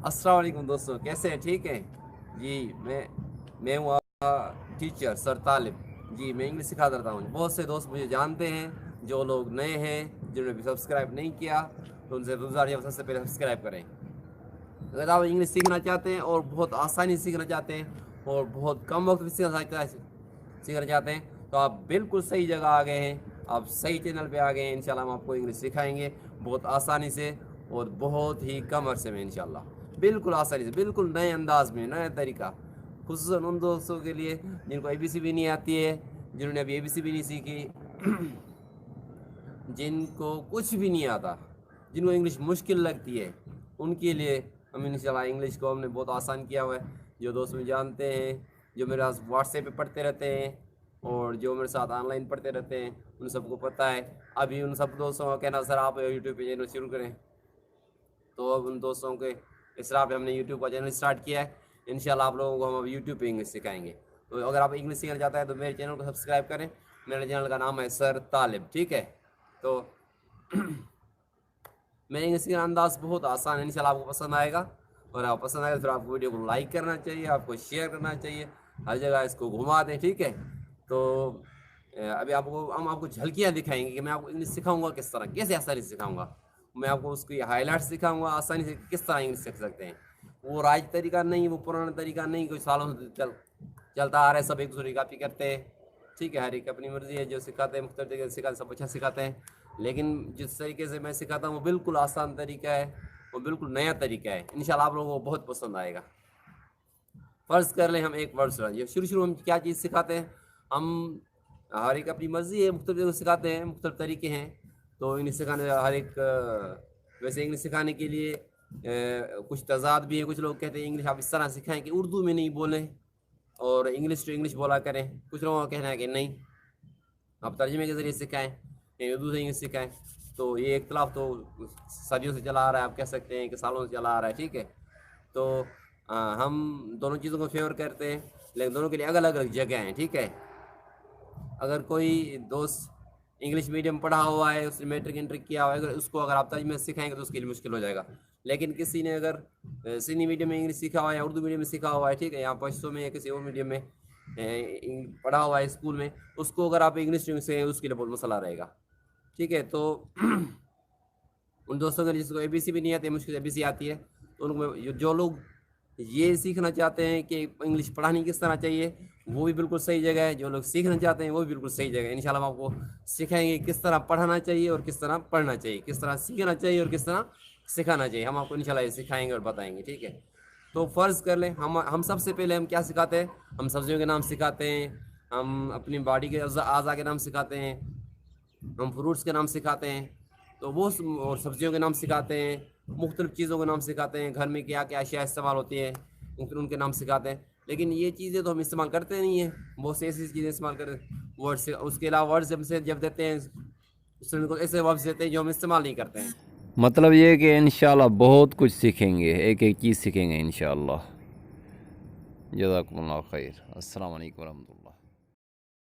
अस्सलाम वालेकुम दोस्तों, कैसे हैं? ठीक हैं जी। मैं हूँ आपका टीचर सर तालिब जी। मैं इंग्लिश सिखाता रहता हूँ। बहुत से दोस्त मुझे जानते हैं, जो लोग नए हैं, जिन्होंने भी सब्सक्राइब नहीं किया, तो उनसे गुजारिश है सबसे पहले सब्सक्राइब करें। अगर आप इंग्लिश सीखना चाहते हैं और बहुत आसानी से सीखना चाहते हैं और बहुत कम वक्त में सीखना चाहते हैं, तो आप बिल्कुल सही जगह आ गए हैं। आप सही चैनल पे आ गए हैं। इंशाल्लाह हम आपको इंग्लिश सिखाएंगे बहुत आसानी से और बहुत ही कम अरसे में इंशाल्लाह, बिल्कुल आसानी से, बिल्कुल नए अंदाज में, नया तरीका, खुसूसन उन दोस्तों के लिए जिनको ABC भी नहीं आती है, जिन्होंने अभी ABC भी नहीं सीखी, जिनको कुछ भी नहीं आता, जिनको इंग्लिश मुश्किल लगती है, उनके लिए हम इंशाल्लाह इंग्लिश को हमने बहुत आसान किया हुआ है। जो दोस्त मुझे जानते हैं, जो मेरे साथ व्हाट्सएप पे पढ़ते रहते हैं और जो मेरे साथ ऑनलाइन पढ़ते रहते हैं, उन सबको पता है। अभी उन सब दोस्तों का कहना सर आप यूट्यूब पे चैनल शुरू करें, तो अब उन दोस्तों के इसराह पे हमने यूट्यूब का चैनल स्टार्ट किया है। इंशाल्लाह आप लोगों को हम अब यूट्यूब पे इंग्लिश सिखाएंगे। तो अगर आप इंग्लिश सीखना चाहते हैं तो मेरे चैनल को सब्सक्राइब करें। मेरे चैनल का नाम है सर तालिब, ठीक है। तो मेरे इंग्लिश का अंदाज़ बहुत आसान है, इंशाल्लाह आपको पसंद आएगा। और आप पसंद आएगा तो फिर आपको वीडियो को लाइक करना चाहिए, आपको शेयर करना चाहिए, हर जगह इसको घुमा दें, ठीक है। तो अभी हम आपको झलकियाँ दिखाएंगे कि मैं आपको इंग्लिश सिखाऊंगा किस तरह, कैसे आसानी से सिखाऊंगा। मैं आपको उसकी हाईलाइट्स दिखाऊंगा आसानी से किस तरह इंग्लिश सीख सकते हैं। वो राज तरीका नहीं, वो पुराना तरीका नहीं, कोई सालों से चलता आ रहा है, सब एक दूसरे की कॉपी करते हैं, ठीक है। हर एक अपनी मर्जी है, जो सिखाते हैं मुख्तलिफ तरीके से सिखाते, सब अच्छा सिखाते हैं। लेकिन जिस तरीके से मैं सिखाता हूँ वो बिल्कुल आसान तरीका है, वो बिल्कुल नया तरीका है। इंशाल्लाह आप लोगों को बहुत पसंद आएगा। फ़र्ज़ कर लें हम एक वर्ड ये शुरू हम क्या चीज़ सिखाते हैं, हम हर एक अपनी मर्ज़ी है, मुख्तलिफ सिखाते हैं, मुख्तलिफ तरीके हैं। तो इंग्लिश सिखाने हर एक वैसे इंग्लिश सिखाने के लिए कुछ तज़ाद भी है। कुछ लोग कहते हैं इंग्लिश आप इस तरह सिखाएं कि उर्दू में नहीं बोलें और इंग्लिश टू इंग्लिश बोला करें। कुछ लोगों का कहना है कि नहीं, आप तर्जुमे के ज़रिए सिखाएं, उर्दू से इंग्लिश सिखाएं। तो ये इख्तलाफ तो सदियों से चला आ रहा है, आप कह सकते हैं कि सालों से चला आ रहा है, ठीक है। तो हम दोनों चीज़ों को फेवर करते हैं, लेकिन दोनों के लिए अलग अलग जगह हैं, ठीक है। अगर कोई दोस्त इंग्लिश मीडियम पढ़ा हुआ है, उसने मैट्रिक इंटर किया हुआ है, अगर उसको अगर आप तर्जुमे सिखाएंगे तो उसके लिए मुश्किल हो जाएगा। लेकिन किसी ने अगर सीनी मीडियम में इंग्लिश सीखा हुआ है या उर्दू मीडियम में सीखा हुआ है, ठीक है, या पश्तो में या किसी और मीडियम में पढ़ा हुआ है स्कूल में, उसको अगर आप इंग्लिश से उसके लिए बहुत मसला रहेगा, ठीक है। तो उन दोस्तों के लिए जिसको ABC भी नहीं आती, मुश्किल से ABC आती है, तो उनको जो लोग ये सीखना चाहते हैं कि इंग्लिश पढ़ानी किस तरह चाहिए, वो भी बिल्कुल सही जगह है। जो लोग सीखना चाहते हैं वो भी बिल्कुल सही जगह है। इंशाल्लाह हम आपको सिखाएंगे किस तरह पढ़ाना चाहिए और किस तरह पढ़ना चाहिए, किस तरह सीखना चाहिए और किस तरह सिखाना चाहिए। हम आपको इंशाल्लाह ये सिखाएंगे और बताएंगे, ठीक है। तो फ़र्ज़ कर लें हम सबसे पहले हम क्या सिखाते हैं, हम सब्जियों के नाम सिखाते हैं, हम अपनी बॉडी के अज़ा के नाम सिखाते हैं, हम फ्रूट्स के नाम सिखाते हैं, तो वो और सब्जियों के नाम सिखाते हैं, मुख्तलिफ़ चीज़ों के नाम सिखाते हैं, घर में क्या क्या अशिया इस्तेमाल होती है उनके नाम सिखाते हैं। लेकिन ये चीज़ें तो हम इस्तेमाल करते नहीं हैं, बहुत से ऐसी चीज़ें इस्तेमाल करते हैं वर्ड से। उसके अलावा वर्ड्स हमसे जब देते हैं, उसमें उनको ऐसे वर्ड्स देते हैं जो हम इस्तेमाल नहीं करते हैं। मतलब ये कि इंशाल्लाह बहुत कुछ सीखेंगे, एक एक चीज़ सीखेंगे इंशाल्लाह। जज़ाकुमुल्लाह खैर। अस्सलाम वालेकुम रहमतुल्लाह।